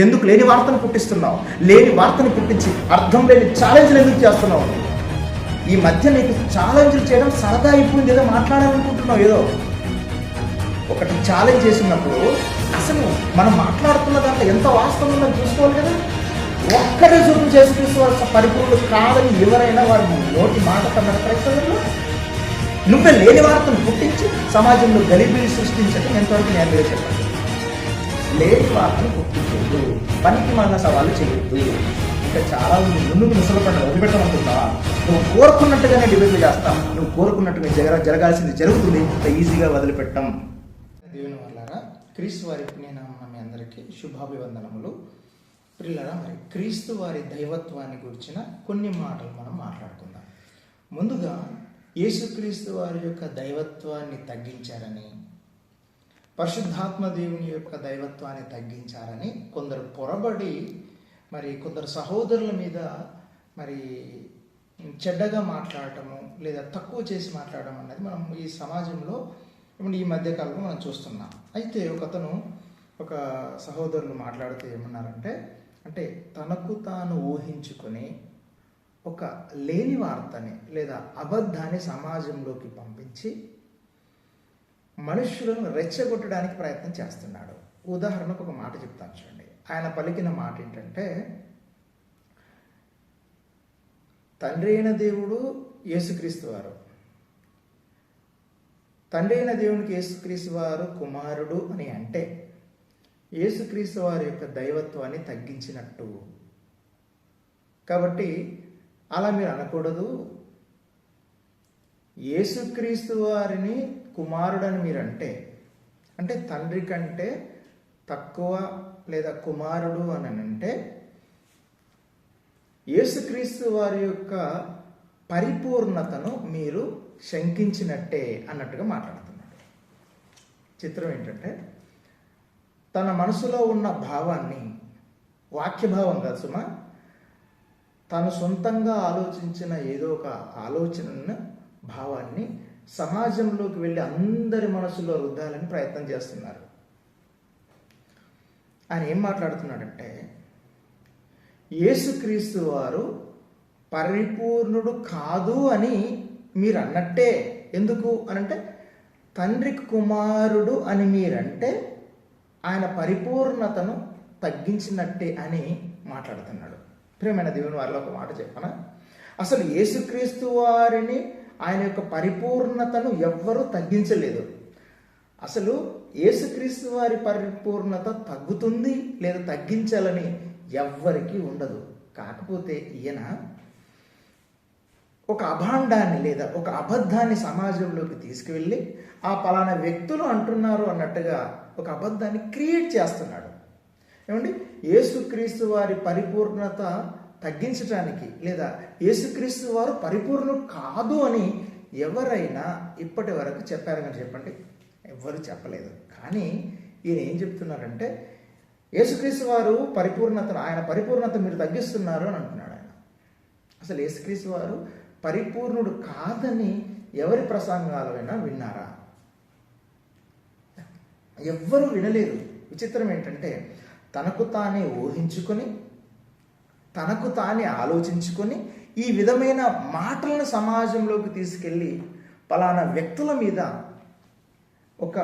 ఎందుకు లేని వార్తను పుట్టిస్తున్నావు? లేని వార్తను పుట్టించి అర్థం లేని ఛాలెంజ్లు ఎందుకు చేస్తున్నావు? ఈ మధ్య నీకు ఛాలెంజ్లు చేయడం సరదా అయిపోయింది. ఏదో మాట్లాడాలనుకుంటున్నావు. ఏదో ఒకటి ఛాలెంజ్ చేసినప్పుడు అసలు మనం మాట్లాడుతున్న దాంట్లో ఎంత వాస్తవం ఉందని చూసుకోవాలి కదా. ఒక్కడే చూపు చేసి తీసుకోవాల్సిన పరిపూర్ణులు కాదని ఎవరైనా వారి నోటి మాట కన్నడ క్రైస్తవుల్లో నువ్వే లేని వార్తను పుట్టించి సమాజంలో గలిబిలి సృష్టించడం ఎంతవరకు నేను చెప్పాను. లేని వార్తను పుట్టించద్దు, పనికి మన సవాళ్ళు చేయొద్దు. ఇంకా చాలా ముందు ముసలిపడ్డ వదిలిపెట్టమనుకుంటున్నావా? నువ్వు కోరుకున్నట్టుగానే డిబేట్లు చేస్తాం. నువ్వు కోరుకున్నట్టుగా జరగాల్సింది జరుగుతుంది. ఈజీగా వదిలిపెట్టం. దేవుని వాళ్ళారా, క్రీస్తు వారి పుణ్యనామం మీ అందరికీ శుభాభివందనములు. పిల్లరా, మరి క్రీస్తు వారి దైవత్వాన్ని గురించిన కొన్ని మాటలు మనం మాట్లాడుకుందాం. ముందుగా యేసుక్రీస్తు వారి యొక్క దైవత్వాన్ని తగ్గించారని, పరిశుద్ధాత్మ దేవుని యొక్క దైవత్వాన్ని తగ్గించారని కొందరు పొరబడి మరి కొందరు సహోదరుల మీద మరి చెడ్డగా మాట్లాడటము లేదా తక్కువ చేసి మాట్లాడడం అనేది మనం ఈ సమాజంలో ఈ మధ్యకాలంలో మనం చూస్తున్నాం. అయితే ఒక సహోదరులు మాట్లాడుతూ ఏమన్నారంటే, అంటే తనకు తాను ఊహించుకొని ఒక లేని వార్తని లేదా అబద్ధాన్ని సమాజంలోకి పంపించి మనుషులను రెచ్చగొట్టడానికి ప్రయత్నం చేస్తున్నాడు. ఉదాహరణకు ఒక మాట చెప్తాను చూడండి. ఆయన పలికిన మాట ఏంటంటే, తండ్రి అయిన దేవుడు యేసుక్రీస్తు వారు, తండ్రి అయిన దేవునికి యేసుక్రీస్తు వారు కుమారుడు అని అంటే యేసుక్రీస్తు వారి యొక్క దైవత్వాన్ని తగ్గించినట్టు. కాబట్టి అలా మీరు అనకూడదు. యేసుక్రీస్తు వారిని కుమారుడని మీరు అంటే తండ్రి కంటే తక్కువ లేదా కుమారుడు అని అంటే యేసుక్రీస్తు వారి యొక్క పరిపూర్ణతను మీరు శంకించినట్టే అన్నట్టుగా మాట్లాడుతున్నాడు. చిత్రం ఏంటంటే, తన మనసులో ఉన్న భావాన్ని, వాక్యభావం కాదు సుమా, తను సొంతంగా ఆలోచించిన ఏదో ఒక ఆలోచన భావాన్ని సమాజంలోకి వెళ్ళి అందరి మనసులో రుద్దాలని ప్రయత్నం చేస్తున్నారు. ఆయన ఏం మాట్లాడుతున్నాడంటే, యేసుక్రీస్తు వారు పరిపూర్ణుడు కాదు అని మీరు అన్నట్టే. ఎందుకు అనంటే, తండ్రికి కుమారుడు అని మీరంటే ఆయన పరిపూర్ణతను తగ్గించినట్టే అని మాట్లాడుతున్నాడు. ప్రియమైన దేవుని వారిలో ఒక మాట చెప్పనా, అసలు యేసుక్రీస్తు వారిని ఆయన యొక్క పరిపూర్ణతను ఎవ్వరూ తగ్గించలేదు. అసలు యేసుక్రీస్తు వారి పరిపూర్ణత తగ్గుతుంది లేదా తగ్గించాలని ఎవ్వరికీ ఉండదు. కాకపోతే ఈయన ఒక అభాండాన్ని లేదా ఒక అబద్ధాన్ని సమాజంలోకి తీసుకువెళ్ళి ఆ పలానా వ్యక్తులు అంటున్నారు అన్నట్టుగా ఒక అబద్ధాన్ని క్రియేట్ చేస్తున్నాడు. ఏమండి, యేసుక్రీస్తు వారి పరిపూర్ణత తగ్గించడానికి లేదా యేసుక్రీస్తు వారు పరిపూర్ణుడు కాదు అని ఎవరైనా ఇప్పటి వరకు చెప్పారని చెప్పండి? ఎవ్వరు చెప్పలేదు. కానీ ఈయన ఏం చెప్తున్నారంటే, యేసుక్రీస్తు వారు ఆయన పరిపూర్ణత మీరు తగ్గిస్తున్నారు అని అంటున్నాడు ఆయన. అసలు యేసుక్రీస్తు వారు పరిపూర్ణుడు కాదని ఎవరి ప్రసంగాలైనా విన్నారా? ఎవ్వరూ వినలేదు. విచిత్రం ఏంటంటే, తనకు తానే ఊహించుకొని తనకు తానే ఆలోచించుకొని ఈ విధమైన మాటలను సమాజంలోకి తీసుకెళ్ళి పలానా వ్యక్తుల మీద ఒక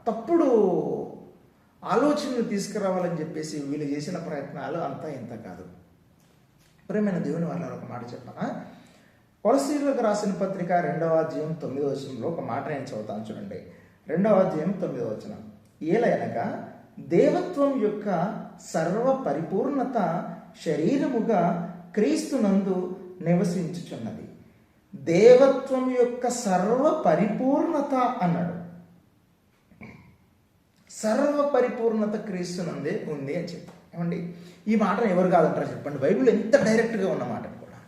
తప్పుడు ఆలోచనలు తీసుకురావాలని చెప్పేసి వీళ్ళు చేసిన ప్రయత్నాలు అంతా ఇంత కాదు. ప్రియమైన దేవుని వాళ్ళ ఒక మాట చెప్పనా, కొలసీయులకు రాసిన పత్రిక 2వ అధ్యాయం 9వ వచనంలో ఒక మాట నేను చదువుతాను చూడండి. 2వ అధ్యాయం 9వ వచనం, ఏలయనగా దేవత్వం యొక్క సర్వ పరిపూర్ణత శరీరముగా క్రీస్తునందు నివసించుచున్నది. దేవత్వం యొక్క సర్వ పరిపూర్ణత అన్నాడు. సర్వ పరిపూర్ణత క్రీస్తునందే ఉంది అని చెప్పి. ఏమండి, ఈ మాటను ఎవరు కాదంటారు చెప్పండి? బైబిల్ ఎంత డైరెక్ట్గా ఉన్న మాట కూడా.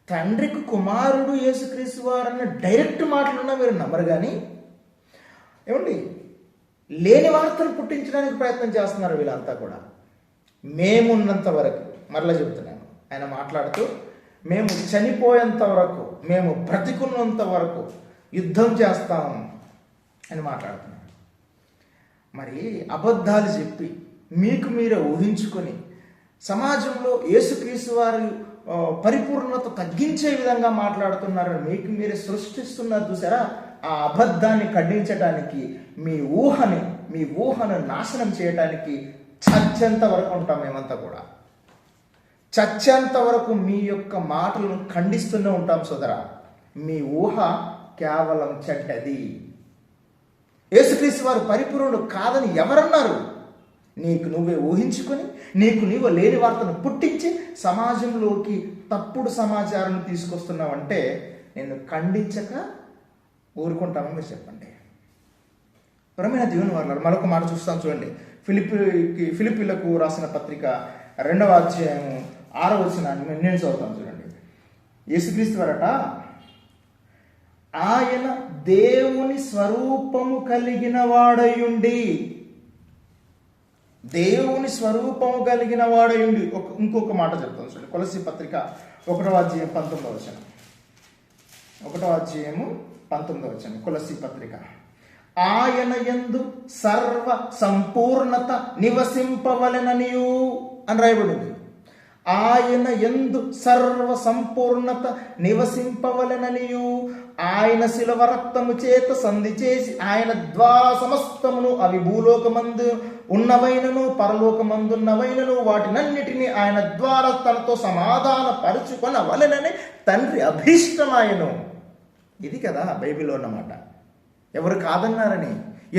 తండ్రికి కుమారుడు యేసుక్రీస్తు వారన్న డైరెక్ట్ మాటలున్నా మీరు నమ్మరు. కానీ ఏమండి, లేని వార్తలు పుట్టించడానికి ప్రయత్నం చేస్తున్నారు వీళ్ళంతా కూడా. మేమున్నంత వరకు, మరలా చెప్తున్నాను, ఆయన మాట్లాడుతూ మేము చనిపోయేంత వరకు, మేము బ్రతికున్నంత వరకు యుద్ధం చేస్తాము అని మాట్లాడుతున్నాడు. మరి అబద్ధాలు చెప్పి మీకు మీరే ఊహించుకొని సమాజంలో యేసుక్రీస్తు వారు పరిపూర్ణత తగ్గించే విధంగా మాట్లాడుతున్నారు, మీకు మీరే సృష్టిస్తున్నారు చూసారా. ఆ అబద్ధాన్ని ఖండించడానికి మీ ఊహను నాశనం చేయడానికి చచ్చేంత వరకు ఉంటాం మేమంతా కూడా. చచ్చేంత వరకు మీ యొక్క మాటలను ఖండిస్తూనే ఉంటాం సోదరా. మీ ఊహ కేవలం చెడ్డది. యేసుక్రీస్తు వారు పరిపూర్ణుడు కాదని ఎవరన్నారు? నీకు నువ్వే ఊహించుకొని నీకు నీవు లేని వార్తను పుట్టించి సమాజంలోకి తప్పుడు సమాచారం తీసుకొస్తున్నావంటే నేను ఖండించక ఊరుకుంటామని మీరు చెప్పండి. ప్రియమైన దేవుని వారలారా, మరొక మాట చూస్తాం చూడండి. ఫిలిప్పీలకు రాసిన పత్రిక 2వ అధ్యాయము 6వ వచనాన్ని నేను చదువుతాను చూడండి. యేసుక్రీస్తు వారట, ఆయన దేవుని స్వరూపము కలిగిన వాడయుండి, దేవుని స్వరూపము కలిగిన వాడయుండి. ఇంకొక మాట చెప్తాను చూడండి. కొలస్సీ పత్రిక 1వ అధ్యాయం 19వ వచనం. 1వ అధ్యాయము 19వ వచనం కొలస్సీ పత్రిక. ఆయన యందు సర్వ సంపూర్ణత నివసింపవలెననియు అని రాయబడింది. ఆయన యందు సర్వ సంపూర్ణత నివసింపవలెననియు ఆయన శిలువ రక్తము చేత సంధి చేసి ఆయన ద్వారా సమస్తమును, అవి భూలోకమందు ఉన్నవైనను పరలోకమందున్నవైనను, వాటినన్నిటినీ ఆయన ద్వారా తనతో సమాధాన పరుచుకొనవలెనని తండ్రి అభీష్టమాయను. ఇది కదా బైబిల్లో ఉన్నమాట. ఎవరు కాదన్నారని?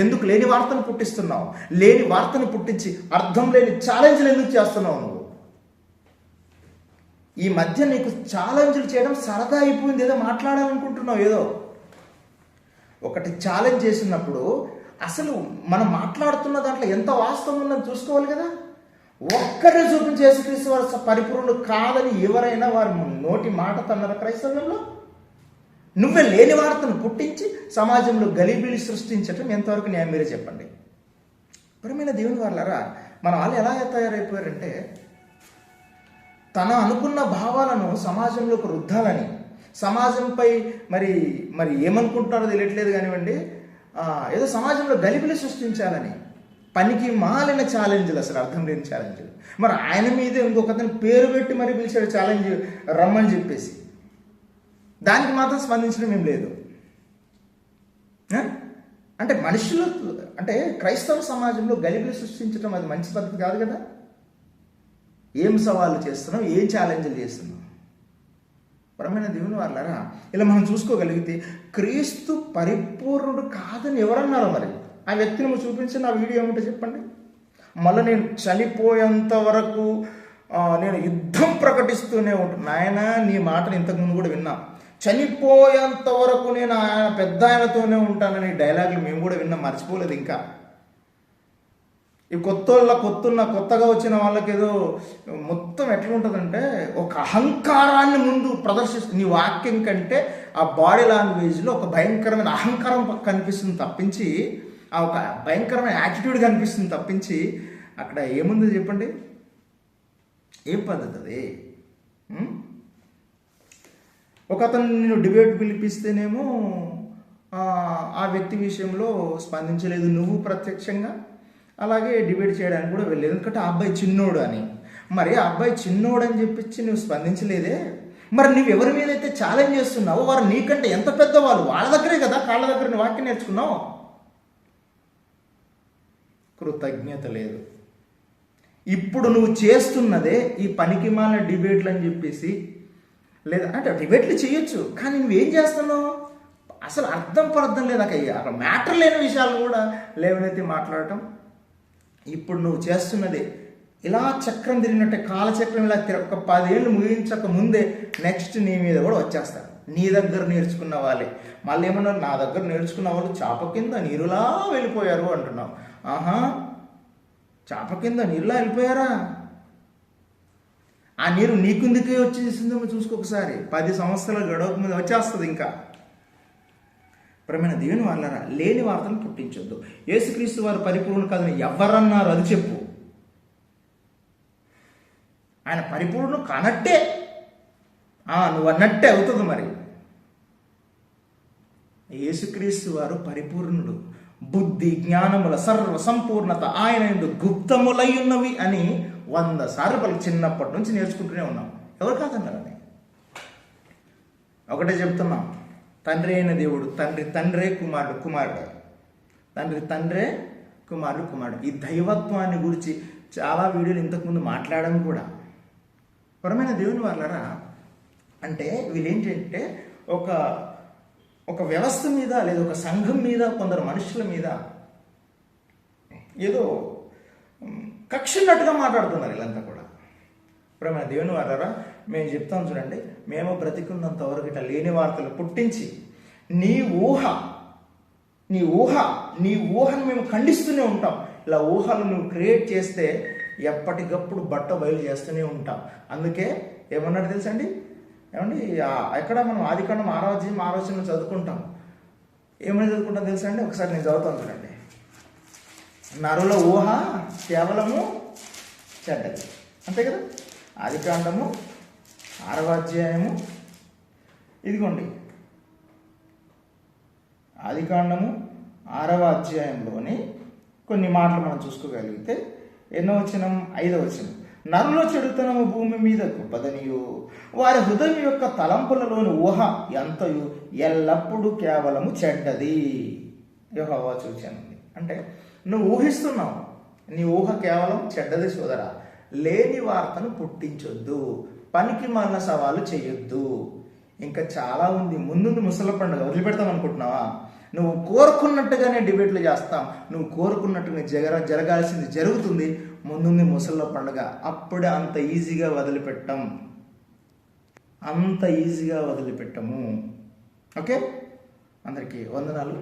ఎందుకు లేని వార్తను పుట్టిస్తున్నావు? లేని వార్తను పుట్టించి అర్థం లేని ఛాలెంజ్లు ఎందుకు చేస్తున్నావు నువ్వు? ఈ మధ్య నీకు ఛాలెంజ్లు చేయడం సరదా అయిపోయింది. ఏదో మాట్లాడాలనుకుంటున్నావు. ఏదో ఒకటి ఛాలెంజ్ చేసినప్పుడు అసలు మనం మాట్లాడుతున్న దాంట్లో ఎంత వాస్తవం ఉందని చూసుకోవాలి కదా. ఒక్కరే చూపించి యేసుక్రీస్తు వారు పరిపూర్ణుడు కాదని ఎవరైనా వారి నోటి మాట తన్నారా క్రైస్తవ్యంలో? నువ్వే లేని వార్తను పుట్టించి సమాజంలో గలిబిలి సృష్టించటం ఎంతవరకు న్యాయం? మీరే చెప్పండి. ప్రియమైన దేవుని వారలారా, మన వాళ్ళు ఎలా తయారైపోయారంటే తన అనుకున్న భావాలను సమాజంలోకి రుద్దాలని, సమాజంపై మరి ఏమనుకుంటున్నారో తెలియట్లేదు కానివ్వండి, ఏదో సమాజంలో గలిబిలి సృష్టించాలని పనికి మాలిన ఛాలెంజ్లు, అసలు అర్థం లేని ఛాలెంజ్లు. మరి ఆయన మీదే ఇంకొకతని పేరు పెట్టి మరి పిలిచాడు ఛాలెంజ్ రమ్మని చెప్పేసి. దానికి మాత్రం స్పందించడం ఏం లేదు. అంటే మనుషులు, అంటే క్రైస్తవ సమాజంలో గలిబిలి సృష్టించడం అది మంచి పద్ధతి కాదు కదా. ఏం సవాళ్ళు చేస్తున్నాం, ఏం ఛాలెంజ్లు చేస్తున్నాం? పరమైన దేవుని వారలారా, ఇలా మనం చూసుకోగలిగితే క్రీస్తు పరిపూర్ణుడు కాదని ఎవరన్నారో మరి ఆ వ్యక్తిని నువ్వు చూపించండి. ఆ వీడియో ఏమిటో చెప్పండి. మళ్ళీ నేను చనిపోయేంత వరకు నేను యుద్ధం ప్రకటిస్తూనే ఉంటాను. నాయన, నీ మాటను ఇంతకుముందు కూడా విన్నాం. చనిపోయేంత వరకు నేను ఆయన పెద్ద ఆయనతోనే ఉంటానని డైలాగులు మేము కూడా విన్నాం, మర్చిపోలేదు ఇంకా. ఈ కొత్తగా వచ్చిన వాళ్ళకి ఏదో మొత్తం ఎట్లా ఉంటుందంటే ఒక అహంకారాన్ని ముందు ప్రదర్శిస్తుంది. నీ వాక్యం కంటే ఆ బాడీ లాంగ్వేజ్లో ఒక భయంకరమైన అహంకారం కనిపిస్తుంది తప్పించి, ఆ ఒక భయంకరమైన యాటిట్యూడ్ కనిపిస్తుంది తప్పించి అక్కడ ఏముంది చెప్పండి? ఏం పద్ధతి అది? ఒక అతను నేను డిబేట్ పిలిపిస్తేనేమో ఆ వ్యక్తి విషయంలో స్పందించలేదు నువ్వు ప్రత్యక్షంగా, అలాగే డిబేట్ చేయడానికి కూడా వెళ్ళలేదు. ఎందుకంటే ఆ అబ్బాయి చిన్నోడు అని. మరి ఆ అబ్బాయి చిన్నోడు అని చెప్పించి నువ్వు స్పందించలేదే. మరి నువ్వు ఎవరి మీద అయితే ఛాలెంజ్ చేస్తున్నావో వారు నీకంటే ఎంత పెద్దవాళ్ళు, వాళ్ళ దగ్గరే కదా కాళ్ళ దగ్గర నీ వాక్యం నేర్చుకున్నావు. కృతజ్ఞత లేదు. ఇప్పుడు నువ్వు చేస్తున్నదే ఈ పనికిమాలిన డిబేట్లు అని చెప్పేసి, లేదా అంటే డిబేట్లు చేయొచ్చు, కానీ నువ్వేం చేస్తున్నావు? అసలు అర్థం లేదు. అక్కడ మ్యాటర్ లేని విషయాలు కూడా లేవనైతే మాట్లాడటం. ఇప్పుడు నువ్వు చేస్తున్నదే ఇలా చక్రం తిరిగినట్టే, కాలచక్రం ఇలా ఒక 10 ఏళ్ళు ముగించక ముందే నెక్స్ట్ నీ మీద కూడా వచ్చేస్తారు. నీ దగ్గర నేర్చుకున్న వాళ్ళే మళ్ళీ ఏమన్నారు? నా దగ్గర నేర్చుకున్న వాళ్ళు చాప కింద నీరులా వెళ్ళిపోయారు అంటున్నావు. ఆహా, చాప కింద నీరులా వెళ్ళిపోయారా? ఆ నీరు నీకుందుకే వచ్చేసిందేమో చూసుకోకసారి. 10 సంవత్సరాలు గడవక మీద వచ్చేస్తుంది ఇంకా. ప్రియమైన దేవుని వాళ్ళరా, లేని వార్తను పుట్టించొద్దు. యేసుక్రీస్తు వారు పరిపూర్ణుడు కాదని ఎవరన్నారు? అది చెప్పు. ఆయన పరిపూర్ణుడు కానట్టే, నువ్వు అన్నట్టే అవుతుంది. మరి యేసుక్రీస్తు వారు పరిపూర్ణుడు. బుద్ధి జ్ఞానముల సర్వ సంపూర్ణత ఆయన యందు గుప్తములై ఉన్నవి అని 100 సార్లు పలికి చిన్నప్పటి నుంచి నేర్చుకుంటూనే ఉన్నాం. ఎవరు కాదన్నారని? ఒకటే చెప్తున్నాం, తండ్రి అయిన దేవుడు, తండ్రే కుమారుడు, కుమారుడు తండ్రే కుమారుడు. ఈ దైవత్వాన్ని గురించి చాలా వీడియోలు ఇంతకుముందు మాట్లాడడం కూడా. పరమైన దేవుని వాళ్ళరా, అంటే వీళ్ళేంటంటే ఒక వ్యవస్థ మీద లేదా ఒక సంఘం మీద, కొందరు మనుషుల మీద ఏదో కక్షన్నట్టుగా మాట్లాడుతున్నారు వీళ్ళంతా కూడా. ప్రేమ దేవుని వారారా, మేము చెప్తాం చూడండి, మేము బ్రతికున్నంత వరకు ఇట్లా లేని వార్తలు పుట్టించి నీ ఊహను మేము ఖండిస్తూనే ఉంటాం. ఇలా ఊహలు నువ్వు క్రియేట్ చేస్తే ఎప్పటికప్పుడు బట్ట బయలు చేస్తూనే ఉంటాం. అందుకే ఏమన్నాడు తెలుసండి? ఏమండి, ఎక్కడ మనం ఆదికాండం 6వ అధ్యాయం చదువుకుంటాం. ఏమని చదువుకుంటాం తెలుసా అండి? ఒకసారి నేను చదువుతాను చూడండి. నరుల ఊహ కేవలము చెడ్డది, అంతే కదా? ఆదికాండము 6వ అధ్యాయము, ఇదిగోండి, ఆదికాండము 6వ అధ్యాయంలోని కొన్ని మాటలు మనం చూసుకోగలిగితే, ఎన్నో వచనం? 5వ వచనం. నరుల చెడుతనము భూమి మీద గొప్పదనియు, వారి హృదయం యొక్క తలంపులలోని ఊహ ఎంతయు ఎల్లప్పుడూ కేవలము చెడ్డది. యెహోవా చూచానండి. అంటే నువ్వు ఊహిస్తున్నావు, నీ ఊహ కేవలం చెడ్డది సోదరా. లేని వార్తను పుట్టించొద్దు, పనికి మాలిన సవాలు చేయొద్దు. ఇంకా చాలా ఉంది. ముందు ముసలి పండుగ వదిలిపెడతాం అనుకుంటున్నావా? నువ్వు కోరుకున్నట్టుగానే డిబేట్లు చేస్తాం, నువ్వు కోరుకున్నట్టుగా జరగాల్సింది జరుగుతుంది. ముందుంది ముసళ్ళ పండుగ, అప్పుడే అంత ఈజీగా వదిలిపెట్టము. ఓకే, అందరికీ వందనాలు.